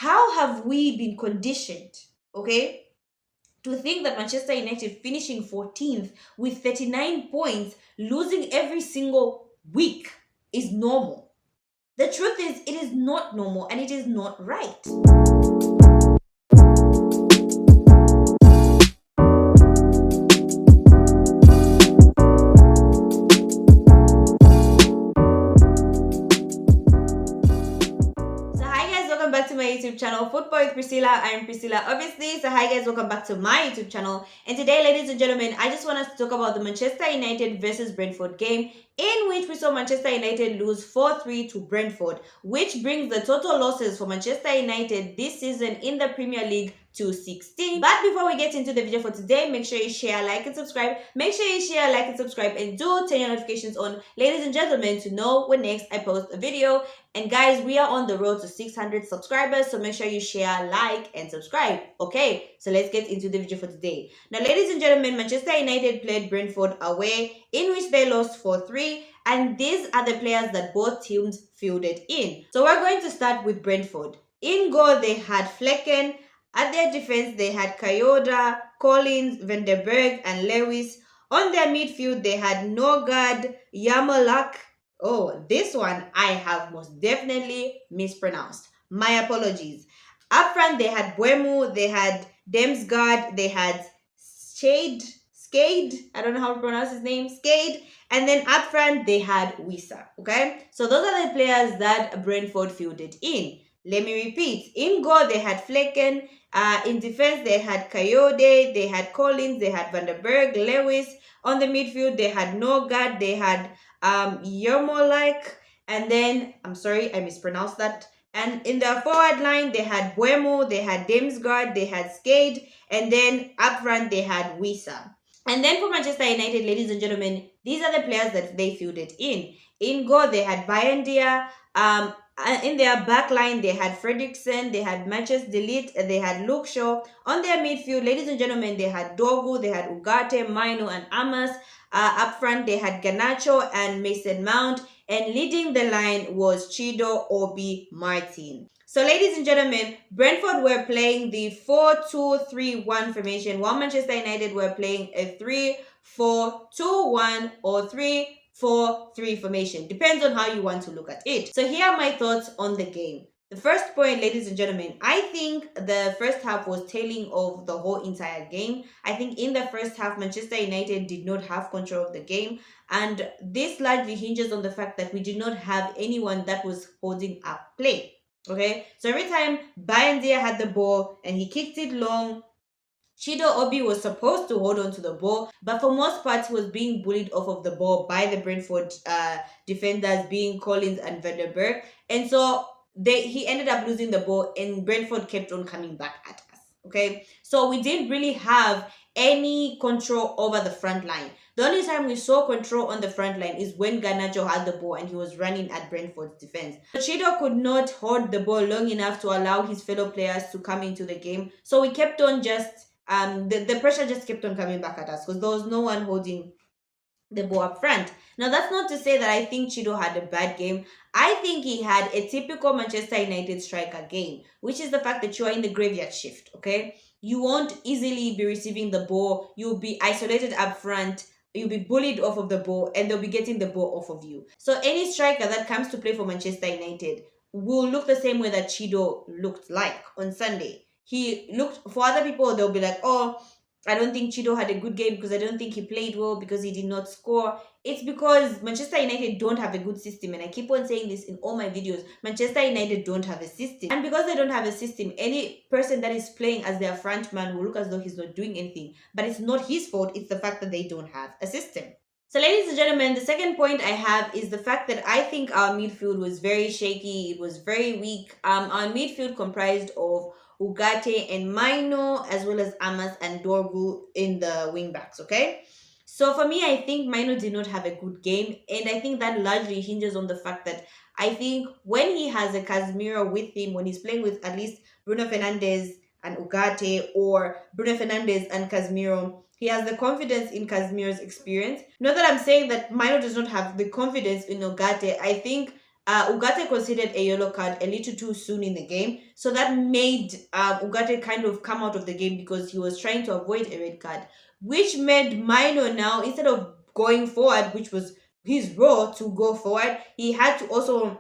How have we been conditioned, okay, to think that Manchester United finishing 14th with 39 points, losing every single week is normal? The truth is, it is not normal and it is not right. So hi guys, welcome back to my YouTube channel, Football with Priscilla. I'm Priscilla, obviously. So hi guys, welcome back to my YouTube channel. And today, ladies and gentlemen, I just want us to talk about the Manchester United versus Brentford game, in which we saw Manchester United lose 4-3 to Brentford, which brings the total losses for Manchester United this season in the Premier League to 16. But before we get into the video for today, make sure you share, like, and subscribe. Make sure you share, like, and subscribe, and do turn your notifications on, ladies and gentlemen, to know when next I post a video. And guys, we are on the road to 600 subscribers, so make sure you share, like, and subscribe. Okay, so let's get into the video for today. Now, ladies and gentlemen, Manchester United played Brentford away, in which they lost 4-3, and these are the players that both teams fielded in. So we're going to start with Brentford. In goal, they had Flecken. At their defense, they had Kyoda, Collins, Van der Berg, and Lewis. On their midfield, they had Nogard, Yamalak. Oh, this one I have most definitely mispronounced. My apologies. Up front, they had Buemu, they had Demsgaard, they had Skade. I don't know how to pronounce his name, Skade. And then up front, they had Wissa. Okay, so those are the players that Brentford fielded in. Let me repeat. In goal, they had Flecken. In defense, they had Coyote, they had Collins, they had Van der Berg, Lewis. On the midfield, they had Nogard, they had Yermolike, and then, I'm sorry, I mispronounced that. And in the forward line, they had Buemo, they had Demsgaard, they had Skade, and then up front, they had Wissa. And then for Manchester United, ladies and gentlemen, these are the players that they fielded in. In goal, they had Bayendia. In their back line, they had Fredrickson, they had Matches Delete, they had Luke Shaw. On their midfield, ladies and gentlemen, they had Dogu, they had Ugarte, Maino, and Amas. Up front, they had Ganacho and Mason Mount. And leading the line was Chido Obi Martin. So, ladies and gentlemen, Brentford were playing the 4-2-3-1 formation, while Manchester United were playing a 3-4-2-1 or 3-4-3 formation. Depends on how you want to look at it. So here are my thoughts on the game. The first point, ladies and gentlemen, I think the first half was tailing of the whole entire game. I think in the first half, Manchester United did not have control of the game. And this largely hinges on the fact that we did not have anyone that was holding up play. Okay, so every time Bayendia had the ball and he kicked it long, Chido Obi was supposed to hold on to the ball, but for most parts he was being bullied off of the ball by the Brentford defenders, being Collins and Van der Berg. And so he ended up losing the ball and Brentford kept on coming back at us. Okay, so we didn't really have any control over the front line. The only time we saw control on the front line is when Garnacho had the ball and he was running at Brentford's defense. Chido could not hold the ball long enough to allow his fellow players to come into the game. So we kept on just, the pressure just kept on coming back at us because there was no one holding the ball up front. Now, that's not to say that I think Chido had a bad game. I think he had a typical Manchester United striker game, which is the fact that you are in the graveyard shift, okay? You won't easily be receiving the ball. You'll be isolated up front. You'll be bullied off of the ball and they'll be getting the ball off of you. So any striker that comes to play for Manchester United will look the same way that Chido looked like on Sunday. He looked, for other people, they'll be like, oh, I don't think Chido had a good game because I don't think he played well because he did not score. It's because Manchester United don't have a good system. And I keep on saying this in all my videos. Manchester United don't have a system. And because they don't have a system, any person that is playing as their front man will look as though he's not doing anything. But it's not his fault. It's the fact that they don't have a system. So, ladies and gentlemen, the second point I have is the fact that I think our midfield was very shaky. It was very weak. Our midfield comprised of Ugarte and Maino, as well as Amas and Dorgu in the wing backs, okay? So for me, I think Maino did not have a good game, and I think that largely hinges on the fact that I think when he has a Casemiro with him, when he's playing with at least Bruno Fernandes and Ugarte, or Bruno Fernandes and Casemiro, he has the confidence in Casemiro's experience. Not that I'm saying that Maino does not have the confidence in Ugarte. I think Ugarte considered a yellow card a little too soon in the game. So that made Ugarte kind of come out of the game because he was trying to avoid a red card, which made Mino now, instead of going forward, which was his role to go forward, he had to also,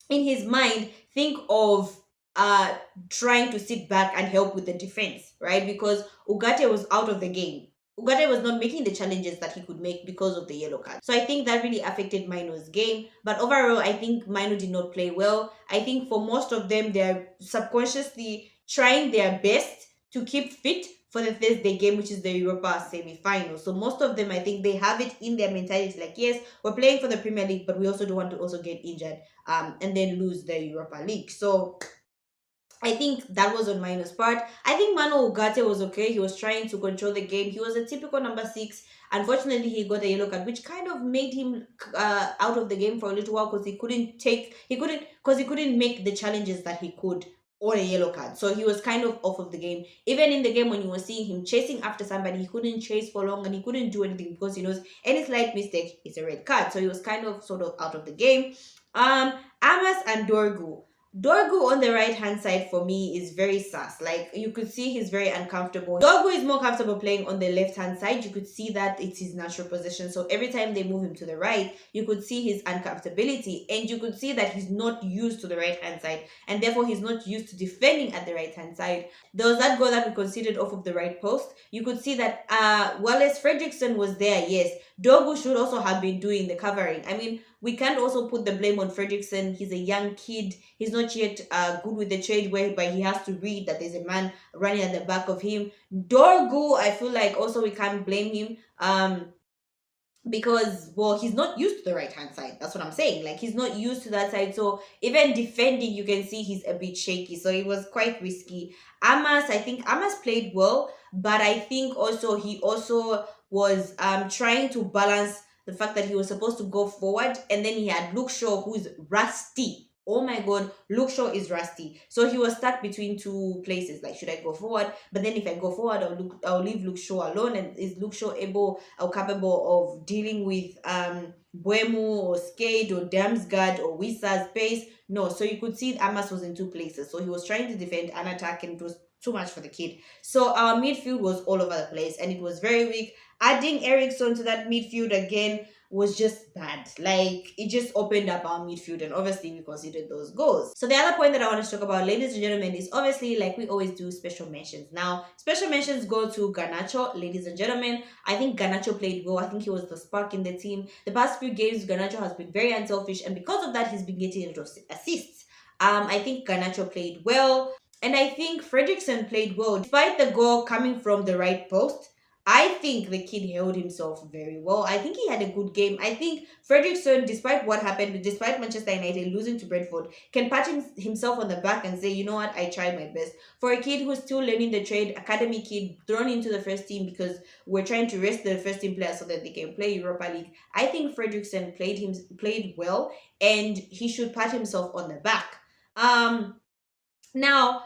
in his mind, think of uh trying to sit back and help with the defense, right? Because Ugarte was out of the game. Ugarte was not making the challenges that he could make because of the yellow card. So I think that really affected Mino's game. But overall, I think Mino did not play well. I think for most of them, they're subconsciously trying their best to keep fit for the Thursday game, which is the Europa semi-final. So most of them, I think they have it in their mentality, like, yes, we're playing for the Premier League, but we also don't want to also get injured and then lose the Europa League. So I think that was on Mino's part. I think Mano Ugarte was okay. He was trying to control the game. He was a typical number six. Unfortunately, he got a yellow card, which kind of made him out of the game for a little while because he couldn't make the challenges that he could on a yellow card. So he was kind of off of the game. Even in the game when you were seeing him chasing after somebody, he couldn't chase for long and he couldn't do anything because he knows any slight mistake is a red card. So he was kind of sort of out of the game. Amas and Dorgu. Dorgu on the right hand side for me is very sus. Like you could see he's very uncomfortable. Dorgu is more comfortable playing on the left hand side. You could see that it's his natural position. So every time they move him to the right, you could see his uncomfortability and you could see that he's not used to the right hand side and therefore he's not used to defending at the right hand side. There was that goal that we conceded off of the right post. You could see that Wallace Fredrickson was there, yes. Dorgu should also have been doing the covering. I mean, we can't also put the blame on Fredrickson. He's a young kid. He's not yet good with the trade whereby he has to read that there's a man running at the back of him. Dorgu, I feel like also we can't blame him. Because well he's not used to the right hand side. That's what I'm saying. Like he's not used to that side, so even defending you can see he's a bit shaky, so it was quite risky. I think Amas played well, but I think also he also was trying to balance the fact that he was supposed to go forward and then he had Luke Shaw who's rusty. Oh my god, Luke Shaw is rusty. So he was stuck between two places. Like, should I go forward? But then if I go forward, I'll leave Luke Shaw alone. And is Luke Shaw able or capable of dealing with Buemu or Skade or Damsgaard or Wissa's pace? No. So you could see Amas was in two places. So he was trying to defend and attack, and it was too much for the kid. So our midfield was all over the place and it was very weak. Adding Ericsson to that midfield again was just bad. Like it just opened up our midfield and obviously we considered those goals. So the other point that I want to talk about, ladies and gentlemen, is obviously like we always do special mentions. Now, special mentions go to Garnacho, ladies and gentlemen. I think Garnacho played well. I think he was the spark in the team. The past few games, Garnacho has been very unselfish and because of that, he's been getting a lot of assists. I think Garnacho played well. And I think Fredrickson played well. Despite the goal coming from the right post, I think the kid held himself very well. I think he had a good game. I think Fredrickson, despite what happened, despite Manchester United losing to Brentford, can pat himself on the back and say, you know what, I tried my best. For a kid who's still learning the trade, academy kid, thrown into the first team because we're trying to rest the first team players so that they can play Europa League, I think Fredrickson played well and he should pat himself on the back. Now,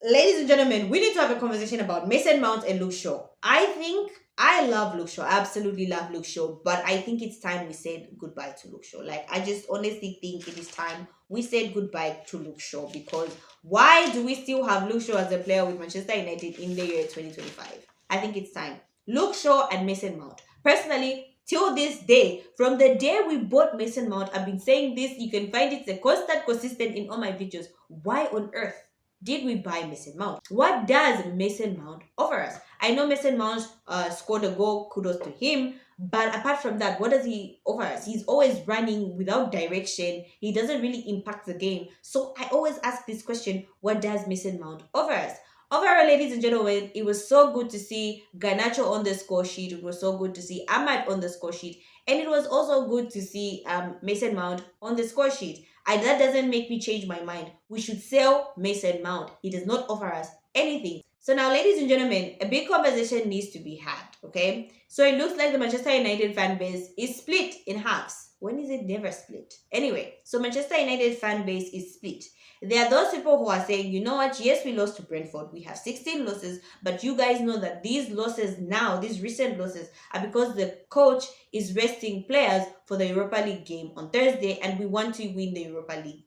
ladies and gentlemen, we need to have a conversation about Mason Mount and Luke Shaw. I love Luke Shaw, absolutely love Luke Shaw, but I think it's time we said goodbye to Luke Shaw. Like, I just honestly think it is time we said goodbye to Luke Shaw because why do we still have Luke Shaw as a player with Manchester United in the year 2025? I think it's time. Luke Shaw and Mason Mount. Personally, till this day, from the day we bought Mason Mount, I've been saying this, you can find it's a consistent in all my videos. Why on earth did we buy Mason Mount? What does Mason Mount offer us? I know Mason Mount scored a goal, kudos to him. But apart from that, what does he offer us? He's always running without direction. He doesn't really impact the game. So I always ask this question, what does Mason Mount offer us? Overall, ladies and gentlemen, it was so good to see Garnacho on the score sheet. It was so good to see Ahmad on the score sheet. And it was also good to see Mason Mount on the score sheet. That doesn't make me change my mind. We should sell Mason Mount. He does not offer us anything. So now, ladies and gentlemen, a big conversation needs to be had, okay? So it looks like the Manchester United fan base is split in halves. When is it never split? Anyway, so Manchester United fan base is split. There are those people who are saying, you know what, yes, we lost to Brentford. We have 16 losses, but you guys know that these losses now, these recent losses, are because the coach is resting players for the Europa League game on Thursday, and we want to win the Europa League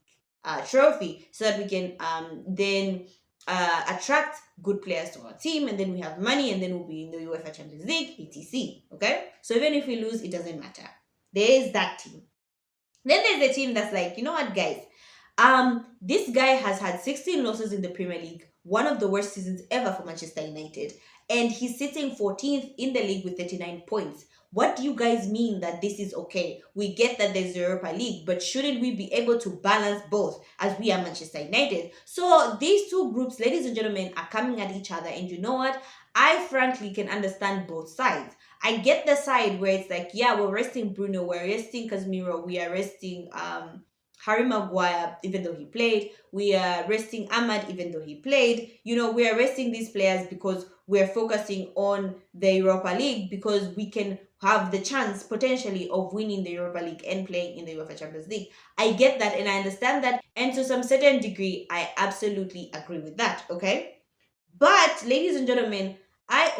trophy so that we can then attract good players to our team, and then we have money, and then we'll be in the UEFA Champions League, etc. Okay? So even if we lose, it doesn't matter. There is that team. Then there's a team that's like, you know what, guys? This guy has had 16 losses in the Premier League, one of the worst seasons ever for Manchester United, and he's sitting 14th in the league with 39 points. What do you guys mean that this is okay? We get that there's the Europa League, but shouldn't we be able to balance both as we are Manchester United? So these two groups, ladies and gentlemen, are coming at each other, and you know what? I frankly can understand both sides. I get the side where it's like, yeah, we're resting Bruno, we're resting Casemiro, we are resting Harry Maguire, even though he played. We are resting Ahmad, even though he played. You know, we are resting these players because we're focusing on the Europa League, because we can have the chance potentially of winning the Europa League and playing in the UEFA Champions League. I get that and I understand that. And to some certain degree, I absolutely agree with that. Okay. But, ladies and gentlemen, I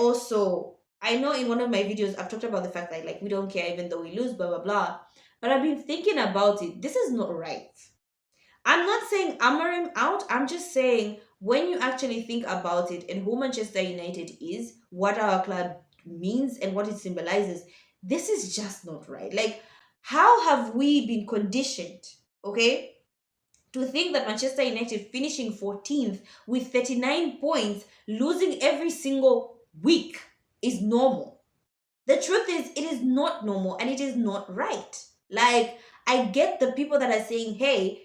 know in one of my videos I've talked about the fact that like we don't care even though we lose, blah blah blah. But I've been thinking about it. This is not right. I'm not saying Amarim out. I'm just saying when you actually think about it and who Manchester United is, what our club means and what it symbolizes, this is just not right. Like, how have we been conditioned, okay, to think that Manchester United finishing 14th with 39 points, losing every single week is normal? The truth is, it is not normal and it is not right. Like, I get the people that are saying, hey,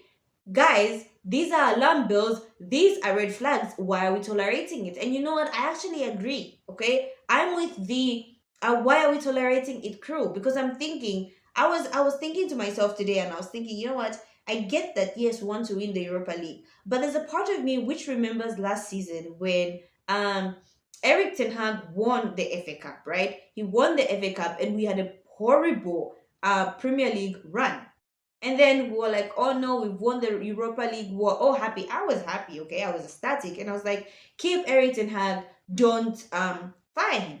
guys, these are alarm bells, these are red flags, why are we tolerating it? And you know what? I actually agree, okay? I'm with the why are we tolerating it crew, because I'm thinking, I was thinking to myself today, and I was thinking, you know what? I get that, yes, we want to win the Europa League, but there's a part of me which remembers last season when Eric Ten Hag won the FA Cup, right? He won the FA Cup and we had a horrible Premier League run. And then we were like, oh no, we've won the Europa League. We're all happy. I was happy, okay? I was ecstatic. And I was like, keep Eric Ten Hag, don't fire him.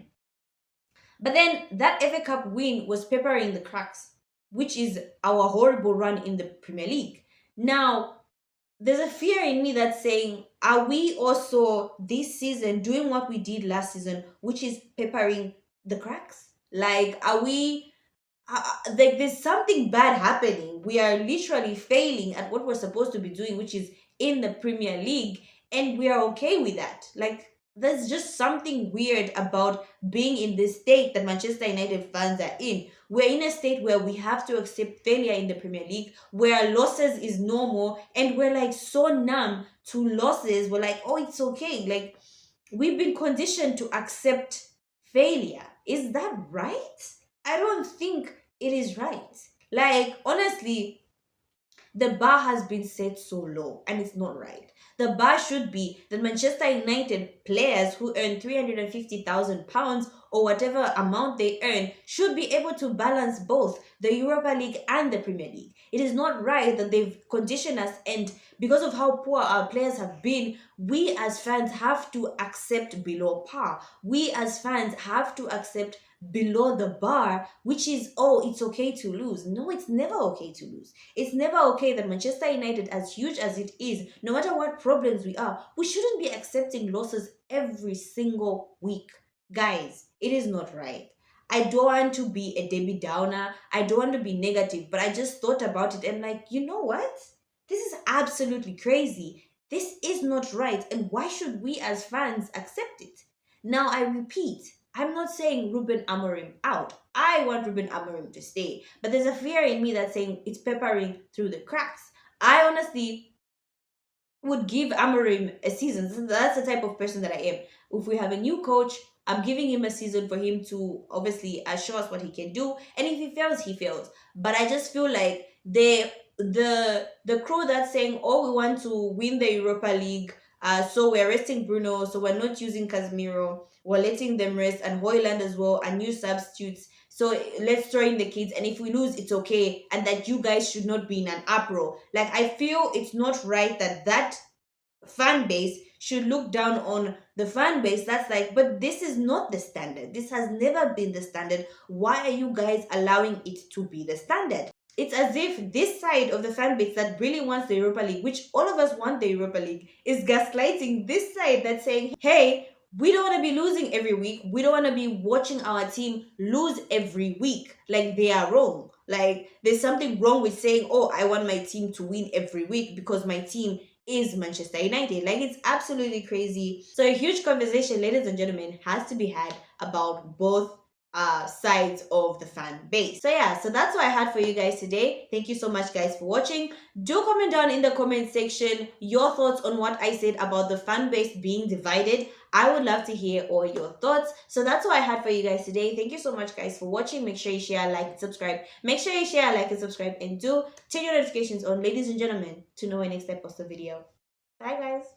But then that FA Cup win was peppering the cracks, which is our horrible run in the Premier League. Now, there's a fear in me that's saying, are we also this season doing what we did last season, which is peppering the cracks? Like, are we like there's something bad happening? We are literally failing at what we're supposed to be doing, which is in the Premier League, and we are okay with that. Like, there's just something weird about being in this state that Manchester United fans are in. We're in a state where we have to accept failure in the Premier League, where losses is normal, and we're like so numb to losses. We're like, oh, it's okay. Like, we've been conditioned to accept failure. Is that right? I don't think it is right. Like, honestly, the bar has been set so low and it's not right. The bar should be that Manchester United players who earn £350,000 or whatever amount they earn should be able to balance both the Europa League and the Premier League. It is not right that they've conditioned us, and because of how poor our players have been, we as fans have to accept below par. We as fans have to accept below the bar, which is, oh, it's okay to lose. No, it's never okay to lose. It's never okay that Manchester United, as huge as it is, no matter what problems we shouldn't be accepting losses every single week. Guys, it is not right. I don't want to be a Debbie Downer. I don't want to be negative, but I just thought about it and like, you know what? This is absolutely crazy. This is not right. And why should we as fans accept it? Now, I repeat, I'm not saying Ruben Amorim out. I want Ruben Amorim to stay. But there's a fear in me that's saying it's peppering through the cracks. I honestly would give Amorim a season. That's the type of person that I am. If we have a new coach, I'm giving him a season for him to obviously show us what he can do. And if he fails, he fails. But I just feel like the crew that's saying, oh, we want to win the Europa League, so we're resting Bruno, so we're not using Casemiro, we're letting them rest, and Hoyland as well, and new substitutes. so let's throw in the kids, and if we lose, it's okay, and that you guys should not be in an uproar. Like, I feel it's not right that fan base should look down on the fan base that's like, but this is not the standard. This has never been the standard. Why are you guys allowing it to be the standard? It's as if this side of the fan base that really wants the Europa League, which all of us want the Europa League, is gaslighting this side that's saying, hey, we don't want to be losing every week. We don't want to be watching our team lose every week. Like, they are wrong. Like, there's something wrong with saying, oh, I want my team to win every week because my team is Manchester United. Like, it's absolutely crazy. So a huge conversation, ladies and gentlemen, has to be had about both sides of the fan base. So yeah, so that's what I had for you guys today. Thank you so much, guys, for watching. Do comment down in the comment section your thoughts on what I said about the fan base being divided. I would love to hear all your thoughts. So that's what I had for you guys today. Thank you so much, guys, for watching. Make sure you share, like, and subscribe. Make sure you share, like, and subscribe, and do turn your notifications on, ladies and gentlemen, to know when next I post a video. Bye, guys.